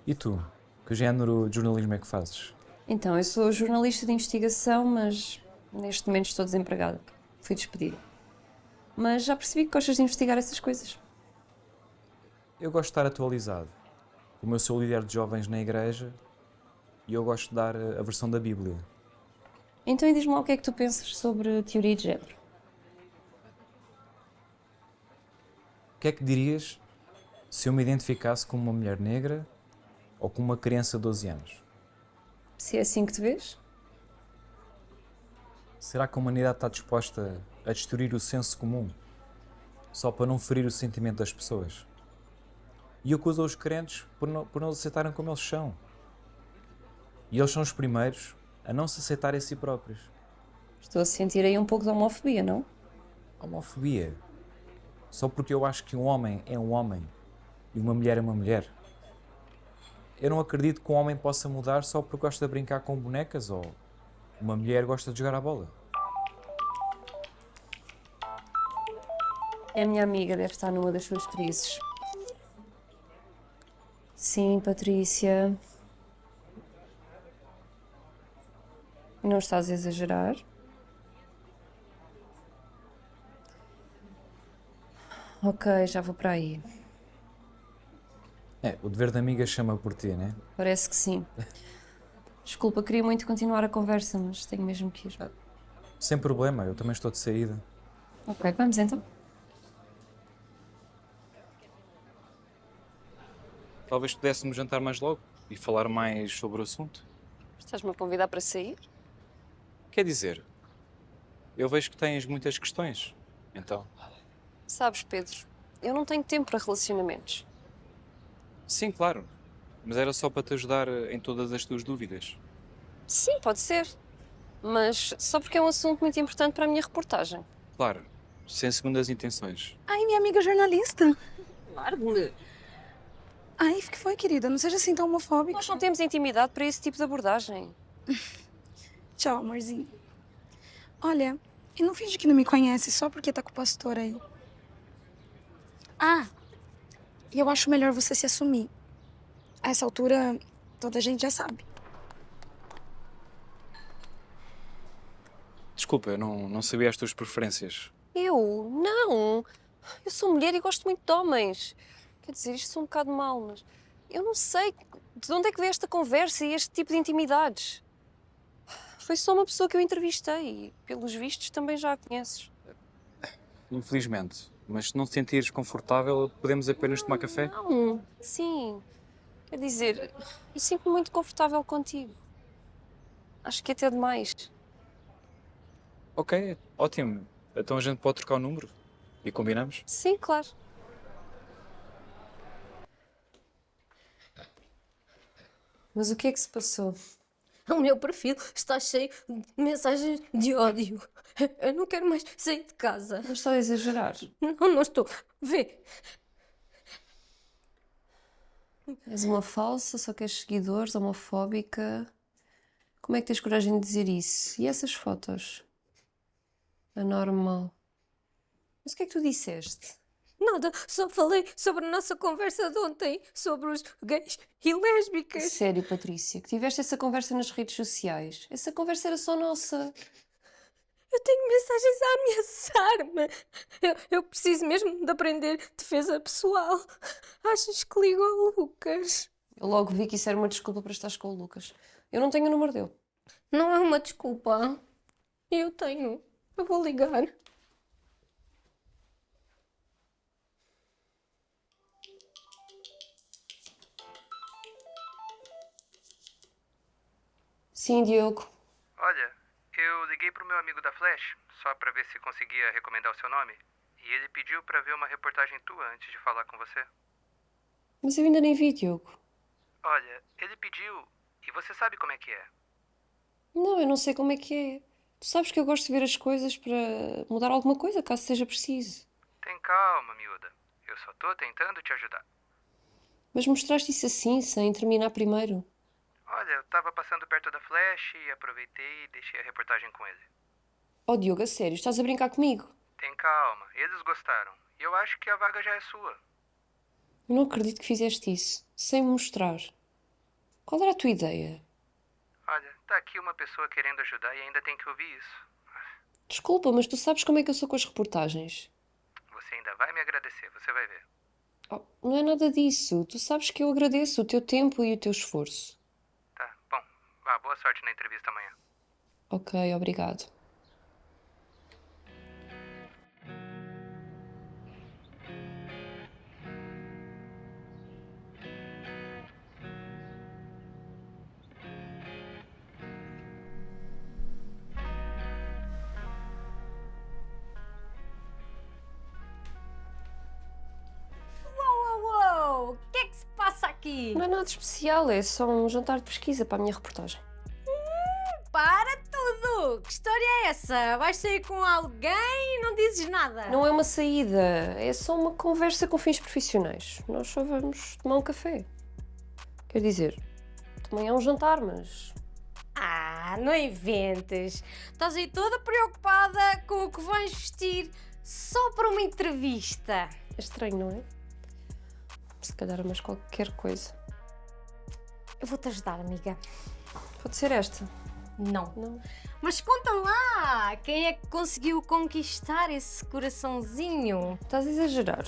E tu? Que género de jornalismo é que fazes?
Então, eu sou jornalista de investigação, mas neste momento estou desempregada. Fui despedida. Mas já percebi que gostas de investigar essas coisas.
Eu gosto de estar atualizado. Como eu sou líder de jovens na igreja, e eu gosto de dar a versão da Bíblia.
Então, e diz-me lá o que é que tu pensas sobre a teoria de género.
O que é que dirias se eu me identificasse como uma mulher negra ou como uma criança de 12 anos?
Se é assim que te vês?
Será que a humanidade está disposta a destruir o senso comum só para não ferir o sentimento das pessoas? E acusa os crentes por não se aceitarem como eles são. E eles são os primeiros a não se aceitarem a si próprios.
Estou a sentir aí um pouco de homofobia, não?
Homofobia? Só porque eu acho que um homem é um homem e uma mulher é uma mulher? Eu não acredito que um homem possa mudar só porque gosta de brincar com bonecas ou uma mulher gosta de jogar à bola.
É a minha amiga, deve estar numa das suas crises. Sim, Patrícia. Não estás a exagerar? Ok, já vou para aí.
O dever da amiga chama por ti, né?
Parece que sim. Desculpa, queria muito continuar a conversa, mas tenho mesmo que ir.
Sem problema, eu também estou de saída.
Ok, vamos então.
Talvez pudéssemos jantar mais logo e falar mais sobre o assunto.
Estás-me a convidar para sair?
Quer dizer, eu vejo que tens muitas questões, então...
Sabes, Pedro, eu não tenho tempo para relacionamentos.
Sim, claro, mas era só para te ajudar em todas as tuas dúvidas.
Sim, pode ser. Mas só porque é um assunto muito importante para a minha reportagem.
Claro, sem segundas intenções.
Ai, minha amiga jornalista.
Largo-me.
Ai, o que foi, querida? Não seja assim tão homofóbica.
Nós não temos intimidade para esse tipo de abordagem.
Tchau, amorzinho. Olha, e não finge que não me conhece só porque tá com o pastor aí. Ah, e eu acho melhor você se assumir. A essa altura, toda a gente já sabe.
Desculpa, eu não sabia as tuas preferências.
Eu? Não. Eu sou mulher e gosto muito de homens. Quer dizer, isto sou um bocado mau, mas eu não sei de onde é que veio esta conversa e este tipo de intimidades. Foi só uma pessoa que eu entrevistei e, pelos vistos, também já a conheces.
Infelizmente. Mas se não te sentires confortável, podemos apenas tomar café?
Não, sim. Quer dizer, eu sinto-me muito confortável contigo. Acho que até demais.
Ok, ótimo. Então a gente pode trocar o número e combinamos?
Sim, claro. Mas o que é que se passou?
O meu perfil está cheio de mensagens de ódio. Eu não quero mais sair de casa.
Não estou a exagerar.
Não estou. Vê.
És uma falsa, só queres seguidores, homofóbica. Como é que tens coragem de dizer isso? E essas fotos? Anormal. Mas o que é que tu disseste?
Nada, só falei sobre a nossa conversa de ontem, sobre os gays e lésbicas.
Sério, Patrícia, que tiveste essa conversa nas redes sociais. Essa conversa era só nossa.
Eu tenho mensagens a ameaçar-me. Eu preciso mesmo de aprender defesa pessoal. Achas que ligo ao Lucas?
Eu logo vi que isso era uma desculpa para estares com o Lucas. Eu não tenho o número dele.
Não é uma desculpa. Eu tenho. Eu vou ligar.
Sim, Diogo.
Olha, eu liguei pro meu amigo da Flash, só pra ver se conseguia recomendar o seu nome. E ele pediu pra ver uma reportagem tua antes de falar com você.
Mas eu ainda nem vi, Diogo.
Olha, ele pediu, e você sabe como é que é.
Não, eu não sei como é que é. Tu sabes que eu gosto de ver as coisas para mudar alguma coisa, caso seja preciso.
Tem calma, miúda. Eu só tô tentando te ajudar.
Mas mostraste isso assim, sem terminar primeiro.
Olha, eu tava passando perto da Flash e aproveitei e deixei a reportagem com ele.
Oh, Diogo, a sério, estás a brincar comigo?
Tem calma, eles gostaram. E eu acho que a vaga já é sua.
Eu não acredito que fizeste isso, sem me mostrar. Qual era a tua ideia?
Olha, tá aqui uma pessoa querendo ajudar e ainda tem que ouvir isso.
Desculpa, mas tu sabes como é que eu sou com as reportagens.
Você ainda vai me agradecer, você vai ver.
Oh, não é nada disso. Tu sabes que eu agradeço o teu tempo e o teu esforço.
Tá, bom. Vá, boa sorte na entrevista amanhã.
Ok, obrigado.
Uou! O que é que se passa aqui?
Não é nada especial, é só um jantar de pesquisa para a minha reportagem.
Para tudo! Que história é essa? Vais sair com alguém e não dizes nada?
Não é uma saída, é só uma conversa com fins profissionais. Nós só vamos tomar um café. Quer dizer, também é um jantar, mas...
Ah, não inventes. Estás aí toda preocupada com o que vais vestir só para uma entrevista.
É estranho, não é? Se calhar mais qualquer coisa.
Eu vou-te ajudar, amiga.
Pode ser esta.
Não. Mas conta lá, quem é que conseguiu conquistar esse coraçãozinho?
Estás a exagerar.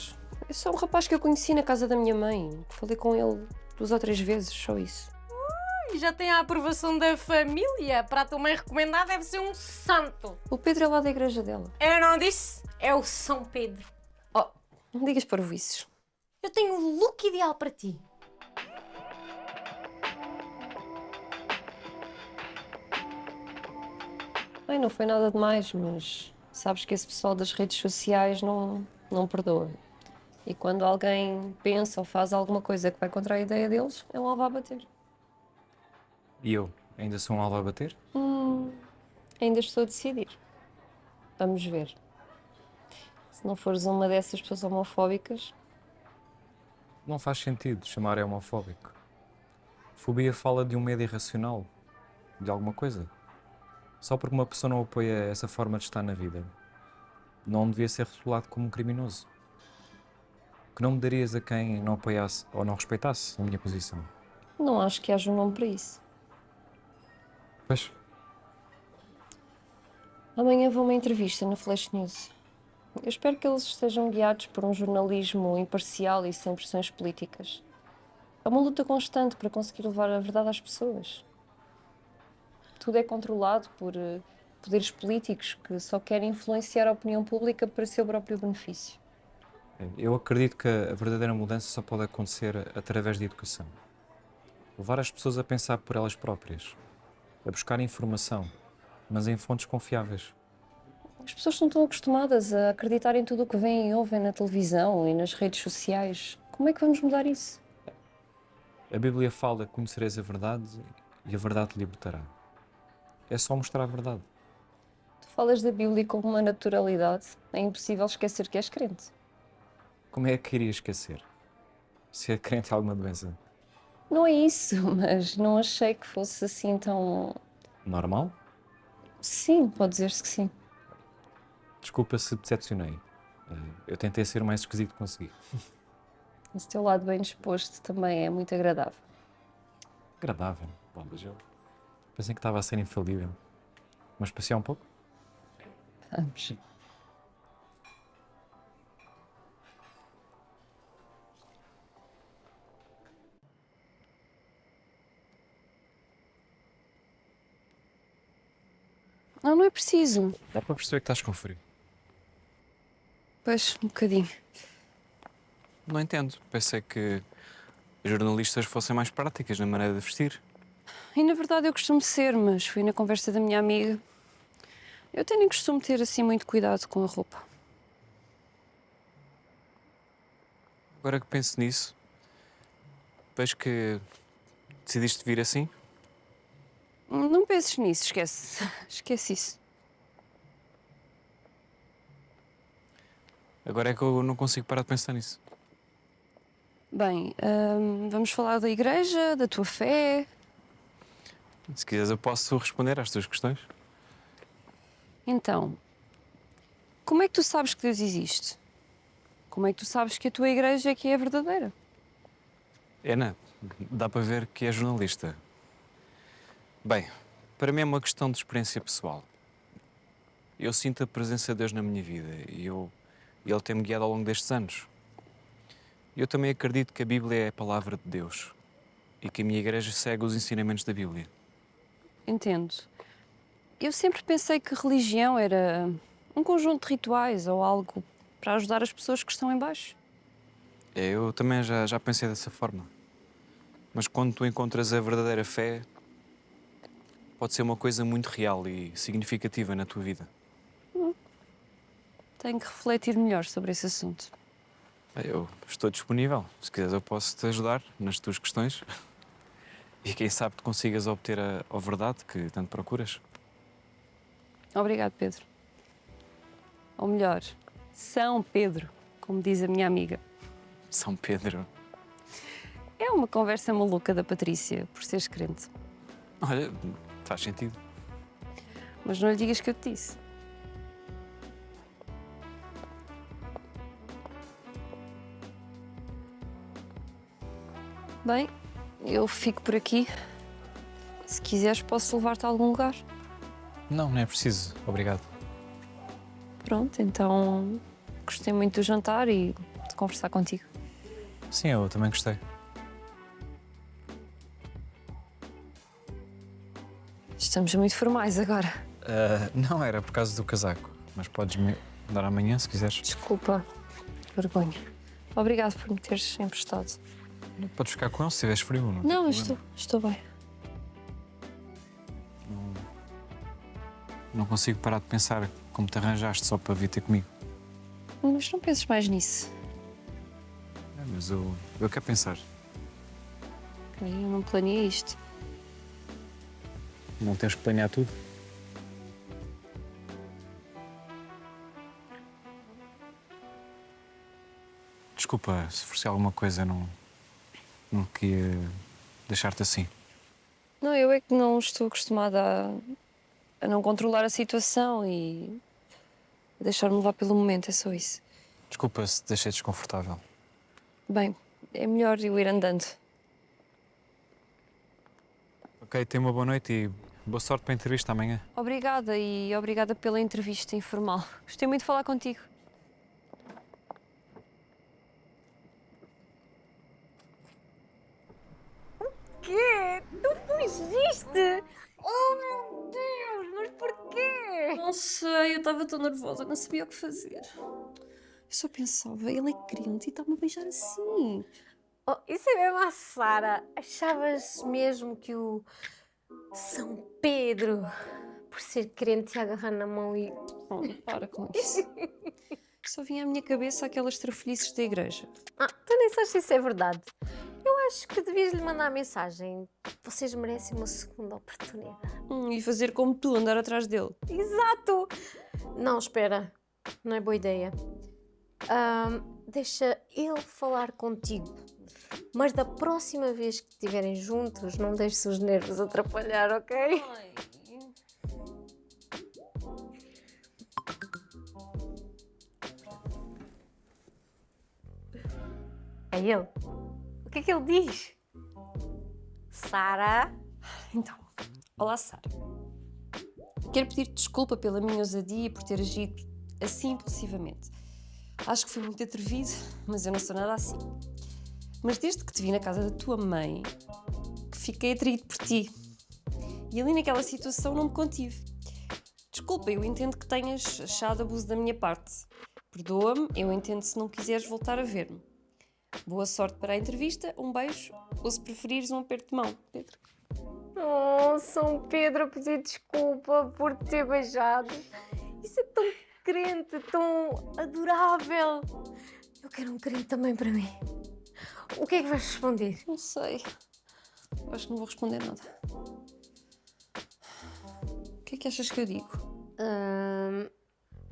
É só um rapaz que eu conheci na casa da minha mãe. Falei com ele 2 ou 3 vezes, só isso.
Ui, já tem a aprovação da família. Para a tua mãe recomendar deve ser um santo.
O Pedro é lá da igreja dela.
Eu não disse, é o São Pedro.
Oh, não digas parvoíces.
Eu tenho o look ideal para ti.
Bem, não foi nada demais, mas sabes que esse pessoal das redes sociais não perdoa. E quando alguém pensa ou faz alguma coisa que vai contra a ideia deles, é um alvo a bater.
E eu? Ainda sou um alvo a bater?
Ainda estou a decidir. Vamos ver. Se não fores uma dessas pessoas homofóbicas...
Não faz sentido chamar homofóbico. Fobia fala de um medo irracional, de alguma coisa. Só porque uma pessoa não apoia essa forma de estar na vida, não devia ser rotulado como um criminoso. Que nome darias a quem não apoiasse ou não respeitasse a minha posição?
Não acho que haja um nome para isso.
Pois.
Amanhã vou a uma entrevista na Flash News. Eu espero que eles estejam guiados por um jornalismo imparcial e sem pressões políticas. É uma luta constante para conseguir levar a verdade às pessoas. Tudo é controlado por poderes políticos que só querem influenciar a opinião pública para seu próprio benefício.
Eu acredito que a verdadeira mudança só pode acontecer através de educação. Levar as pessoas a pensar por elas próprias, a buscar informação, mas em fontes confiáveis.
As pessoas não estão acostumadas a acreditar em tudo o que veem e ouvem na televisão e nas redes sociais. Como é que vamos mudar isso?
A Bíblia fala que conhecereis a verdade e a verdade te libertará. É só mostrar a verdade.
Tu falas da Bíblia com uma naturalidade. É impossível esquecer que és crente.
Como é que iria esquecer? Se é crente alguma doença?
Não é isso, mas não achei que fosse assim tão...
Normal?
Sim, pode dizer-se que sim.
Desculpa se decepcionei. Eu tentei ser o mais esquisito que consegui.
Esse teu lado bem disposto também é muito agradável.
Agradável? Bom, mas eu pensei que estava a ser infalível. Vamos passear um pouco?
Vamos. Não é preciso.
Dá para perceber que estás com frio.
Pois, um bocadinho.
Não entendo. Pensei que jornalistas fossem mais práticas na maneira de vestir.
E na verdade eu costumo ser, mas fui na conversa da minha amiga. Eu até nem costumo ter assim muito cuidado com a roupa.
Agora que penso nisso, vejo que decidiste vir assim.
Não penses nisso, esquece. Esquece isso.
Agora é que eu não consigo parar de pensar nisso.
Bem, vamos falar da igreja, da tua fé.
Se quiseres eu posso responder às tuas questões.
Então, como é que tu sabes que Deus existe? Como é que tu sabes que a tua igreja é que é a verdadeira?
Ana, Dá para ver que é jornalista. Bem, para mim é uma questão de experiência pessoal. Eu sinto a presença de Deus na minha vida e Ele tem-me guiado ao longo destes anos. Eu também acredito que a Bíblia é a palavra de Deus e que a minha igreja segue os ensinamentos da Bíblia.
Entendo. Eu sempre pensei que religião era um conjunto de rituais ou algo para ajudar as pessoas que estão em baixo.
Eu também já pensei dessa forma. Mas quando tu encontras a verdadeira fé, pode ser uma coisa muito real e significativa na tua vida.
Tenho que refletir melhor sobre esse assunto.
Eu estou disponível. Se quiseres, eu posso te ajudar nas tuas questões. E quem sabe tu consigas obter a verdade que tanto procuras.
Obrigado, Pedro. Ou melhor, São Pedro, como diz a minha amiga.
São Pedro.
É uma conversa maluca da Patrícia, por seres crente.
Olha, faz sentido.
Mas não lhe digas que eu te disse. Bem, eu fico por aqui. Se quiseres, posso levar-te a algum lugar.
Não é preciso. Obrigado.
Pronto, então gostei muito do jantar e de conversar contigo.
Sim, eu também gostei.
Estamos muito formais agora.
Não, era por causa do casaco. Mas podes-me dar amanhã, se quiseres.
Desculpa, vergonha. Obrigado por me teres emprestado.
Podes ficar com ele se tiveres frio.
Não, estou bem.
Não consigo parar de pensar como te arranjaste só para vir ter comigo.
Mas não penses mais nisso.
Mas eu quero pensar.
Eu não planeei isto.
Não temos que planear tudo. Desculpa, se fosse alguma coisa, não queria deixar-te assim.
Não, eu é que não estou acostumada a não controlar a situação e a deixar-me levar pelo momento, é só isso.
Desculpa se te deixei desconfortável.
Bem, é melhor eu ir andando.
Ok, tenha uma boa noite e boa sorte para a entrevista amanhã.
Obrigada e obrigada pela entrevista informal. Gostei muito de falar contigo.
Quê? Tu fugiste? Oh, meu Deus, mas porquê?
Não sei, eu estava tão nervosa, não sabia o que fazer. Eu só pensava, ele é crente e está-me a beijar assim.
Oh, isso é mesmo a Sara. Achavas mesmo que o São Pedro, por ser crente, ia agarrar na mão e...
Oh, para com isso. Só vinha à minha cabeça aquelas trafolhices da igreja.
Tu nem sabes se isso é verdade. Eu acho que devias lhe mandar a mensagem. Vocês merecem uma segunda oportunidade.
E fazer como tu, andar atrás dele.
Exato! Não, espera. Não é boa ideia. Deixa ele falar contigo. Mas da próxima vez que estiverem juntos, não deixes os nervos atrapalhar, ok?
Ai.
É ele? O que é que ele diz? Sara?
Então, olá, Sara. Quero pedir-te desculpa pela minha ousadia e por ter agido assim impulsivamente. Acho que fui muito atrevido, mas eu não sou nada assim. Mas desde que te vi na casa da tua mãe, que fiquei atraído por ti. E ali naquela situação não me contive. Desculpa, eu entendo que tenhas achado abuso da minha parte. Perdoa-me, eu entendo se não quiseres voltar a ver-me. Boa sorte para a entrevista, um beijo, ou se preferires um aperto de mão, Pedro.
Oh, São Pedro a pedir desculpa por te ter beijado. Isso é tão crente, tão adorável. Eu quero um crente também para mim. O que é que vais responder?
Não sei. Acho que não vou responder nada. O que é que achas que eu digo?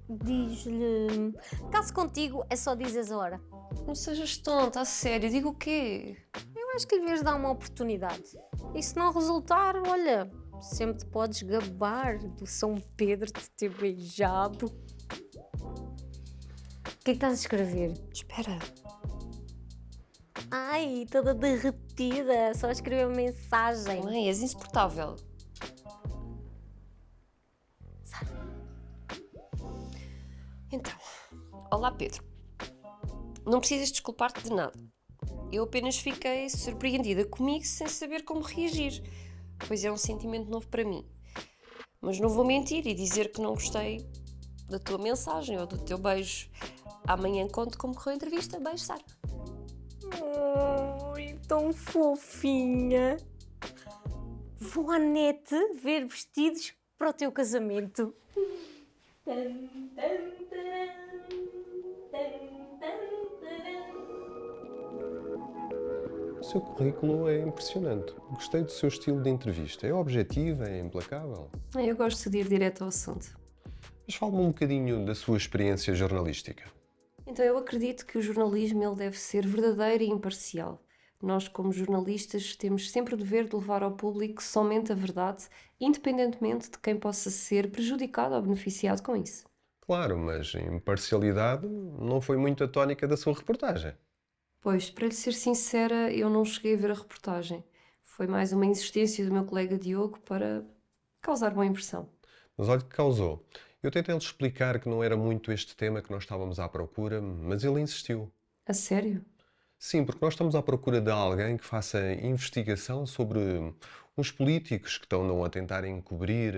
Diz-lhe... Caso contigo, é só dizeres a hora.
Não sejas tonta, a sério. Digo o quê?
Eu acho que lhe devias dar uma oportunidade. E se não resultar, olha, sempre te podes gabar do São Pedro de te ter beijado. O que é que estás a escrever?
Espera.
Ai, toda derretida, só escreveu mensagem.
Mãe, és insuportável. Então, olá Pedro. Não precisas desculpar-te de nada. Eu apenas fiquei surpreendida comigo sem saber como reagir, pois é um sentimento novo para mim. Mas não vou mentir e dizer que não gostei da tua mensagem ou do teu beijo. Amanhã conto como correu a entrevista. Beijo, Sara.
Ai, tão fofinha. Vou à net ver vestidos para o teu casamento.
O seu currículo é impressionante. Gostei do seu estilo de entrevista. É objetivo, é implacável.
Eu gosto de ir direto ao assunto.
Mas fale-me um bocadinho da sua experiência jornalística.
Então, eu acredito que o jornalismo ele deve ser verdadeiro e imparcial. Nós, como jornalistas, temos sempre o dever de levar ao público somente a verdade, independentemente de quem possa ser prejudicado ou beneficiado com isso.
Claro, mas imparcialidade não foi muito a tónica da sua reportagem.
Pois, para lhe ser sincera, eu não cheguei a ver a reportagem. Foi mais uma insistência do meu colega Diogo para causar boa impressão.
Mas olha que causou. Eu tentei-lhe explicar que não era muito este tema que nós estávamos à procura, mas ele insistiu.
A sério?
Sim, porque nós estamos à procura de alguém que faça investigação sobre uns políticos que estão a tentar encobrir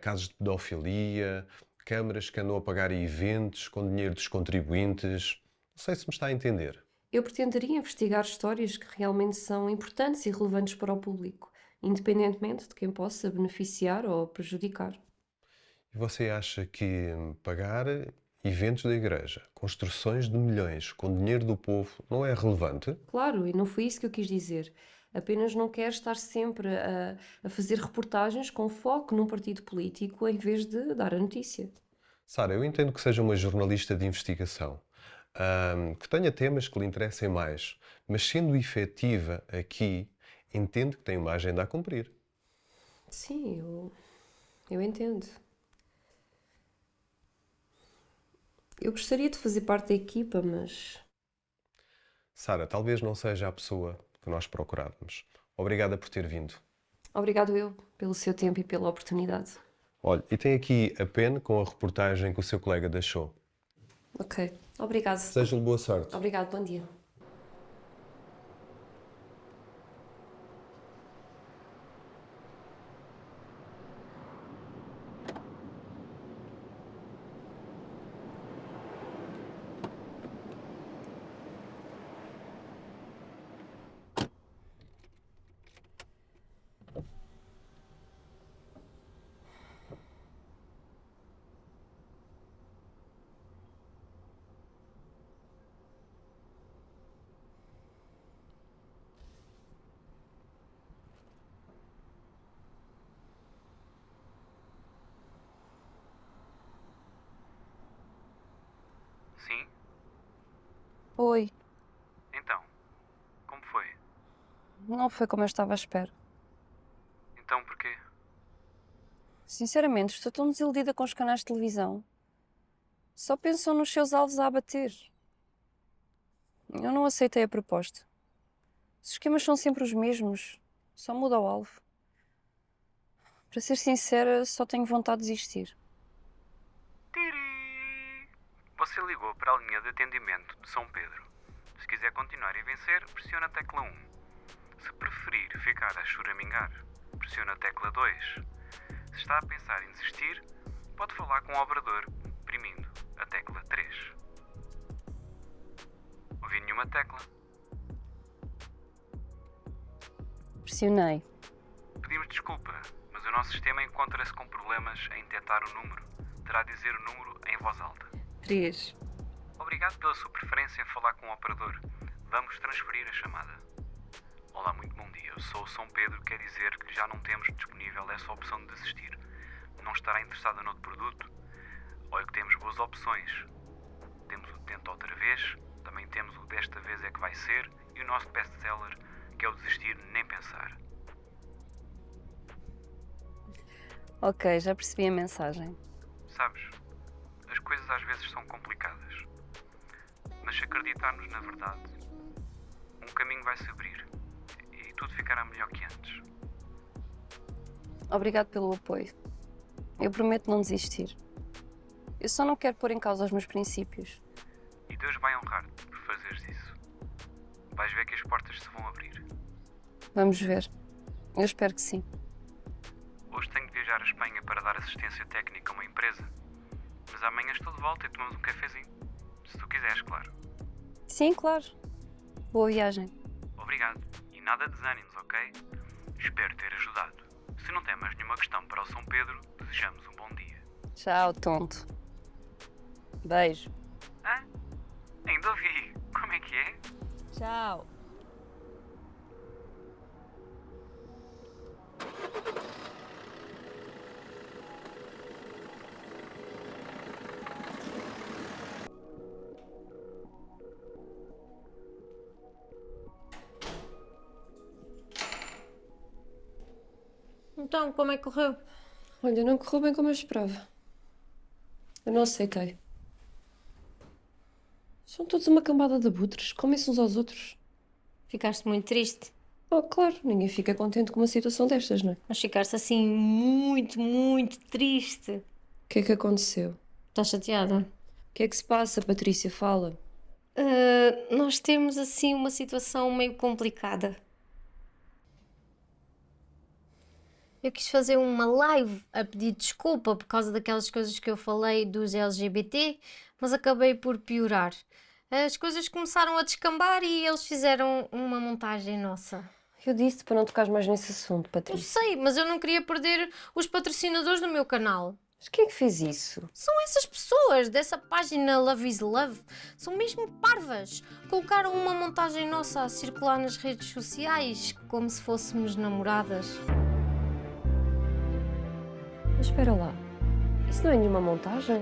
casos de pedofilia, câmaras que andam a pagar eventos com dinheiro dos contribuintes. Não sei se me está a entender.
Eu pretenderia investigar histórias que realmente são importantes e relevantes para o público, independentemente de quem possa beneficiar ou prejudicar.
E você acha que pagar eventos da igreja, construções de milhões com dinheiro do povo, não é relevante?
Claro, e não foi isso que eu quis dizer. Apenas não quero estar sempre a fazer reportagens com foco num partido político em vez de dar a notícia.
Sara, eu entendo que seja uma jornalista de investigação, que tenha temas que lhe interessem mais, mas sendo efetiva aqui, entendo que tem uma agenda a cumprir.
Sim, eu entendo. Eu gostaria de fazer parte da equipa, mas...
Sara, talvez não seja a pessoa que nós procurávamos. Obrigada por ter vindo.
Obrigado eu pelo seu tempo e pela oportunidade.
Olha, e tem aqui a pen com a reportagem que o seu colega deixou.
Ok, obrigado.
Desejo-lhe boa sorte.
Obrigado, bom dia.
Sim?
Oi.
Então, como foi?
Não foi como eu estava à espera.
Então porquê?
Sinceramente, estou tão desiludida com os canais de televisão. Só pensam nos seus alvos a abater. Eu não aceitei a proposta. Os esquemas são sempre os mesmos. Só muda o alvo. Para ser sincera, só tenho vontade de desistir.
Você ligou para a linha de atendimento de São Pedro. Se quiser continuar e vencer, pressiona a tecla 1. Se preferir ficar a choramingar, pressiona a tecla 2. Se está a pensar em desistir, pode falar com o operador, primindo a tecla 3. Ouvi nenhuma tecla?
Pressionei.
Pedimos desculpa, mas o nosso sistema encontra-se com problemas em detectar o número. Terá de dizer o número em voz alta.
3.
Obrigado pela sua preferência em falar com o operador. Vamos transferir a chamada. Olá, muito bom dia. Eu sou o São Pedro, quer dizer que já não temos disponível essa opção de desistir. Não estará interessada noutro produto? Olha que temos boas opções. Temos o Tenta Outra Vez, também temos o Desta Vez é que vai ser e o nosso best-seller, que é o Desistir Nem Pensar.
Ok, já percebi a mensagem.
Sabes, as coisas às vezes são complicadas. Mas se acreditarmos na verdade, um caminho vai se abrir e tudo ficará melhor que antes.
Obrigado pelo apoio. Eu prometo não desistir. Eu só não quero pôr em causa os meus princípios.
E Deus vai honrar-te por fazeres isso. Vais ver que as portas se vão abrir.
Vamos ver. Eu espero que sim.
Hoje tenho de viajar à Espanha para dar assistência técnica a uma empresa. Mas amanhã estou de volta e tomamos um cafezinho. Se tu quiseres, claro.
Sim, claro. Boa viagem.
Obrigado. E nada de desânimos, ok? Espero ter ajudado. Se não tem mais nenhuma questão para o São Pedro, desejamos um bom dia.
Tchau, tonto. Beijo.
Hã? Ainda ouvi. Como é que é?
Tchau.
Então, como é que correu?
Olha, não correu bem como eu esperava. Eu não aceitei. São todos uma cambada de abutres, comem-se uns aos outros.
Ficaste muito triste?
Oh, claro, ninguém fica contente com uma situação destas, não é?
Mas ficaste assim muito triste.
O que é que aconteceu?
Estás chateada?
O que é que se passa, Patrícia? Fala.
Nós temos assim uma situação meio complicada. Eu quis fazer uma live a pedir desculpa por causa daquelas coisas que eu falei dos LGBT, mas acabei por piorar. As coisas começaram a descambar e eles fizeram uma montagem nossa.
Eu disse para não tocares mais nesse assunto, Patrícia.
Eu sei, mas eu não queria perder os patrocinadores do meu canal.
Mas quem é que fez isso?
São essas pessoas dessa página Love is Love. São mesmo parvas. Colocaram uma montagem nossa a circular nas redes sociais como se fôssemos namoradas.
Mas espera lá. Isso não é nenhuma montagem?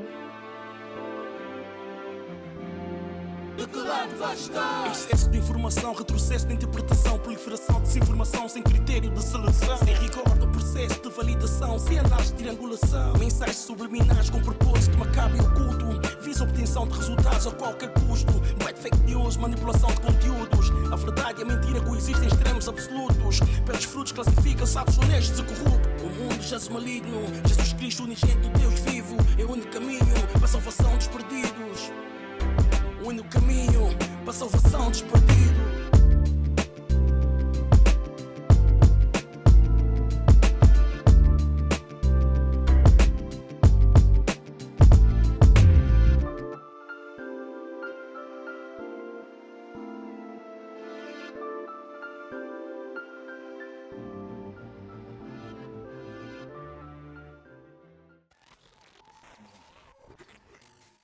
De que lado vai estar? Excesso de informação, retrocesso de interpretação, proliferação, desinformação sem critério de seleção, sem rigor do processo de validação, sem análise de triangulação, mensagens subliminares com propósito macabro e oculto, visa obtenção de resultados a qualquer custo, bad fake news, manipulação de conteúdos, a verdade e a mentira coexistem em extremos absolutos, pelos frutos classifica-se atos honestos e corruptos. O mundo jaz maligno, Jesus Cristo, unigênito Deus vivo, é o único caminho para a salvação dos perdidos. O único caminho para a salvação dos perdidos.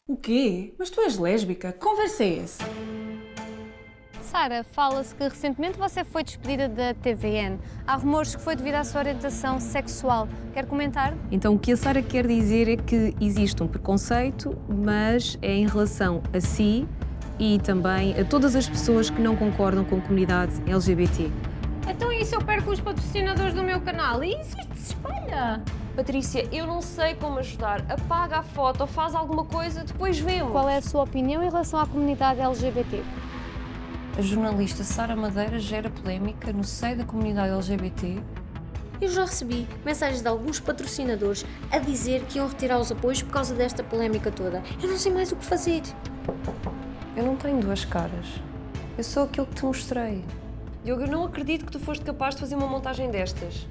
O quê? Mas tu és lésbica? Que conversa é essa?
Sara, fala-se que recentemente você foi despedida da TVN. Há rumores que foi devido à sua orientação sexual. Quer comentar?
Então, o que a Sara quer dizer é que existe um preconceito, mas é em relação a si e também a todas as pessoas que não concordam com a comunidade LGBT.
Então e se eu perco os patrocinadores do meu canal? E isso se espalha?
Patrícia, eu não sei como ajudar. Apaga a foto ou faz alguma coisa, depois vemos.
Qual é a sua opinião em relação à comunidade LGBT?
A jornalista Sara Madeira gera polémica no seio da comunidade LGBT.
Eu já recebi mensagens de alguns patrocinadores a dizer que iam retirar os apoios por causa desta polémica toda. Eu não sei mais o que fazer.
Eu não tenho duas caras. Eu sou aquilo que te mostrei. Diogo, eu não acredito que tu foste capaz de fazer uma montagem destas.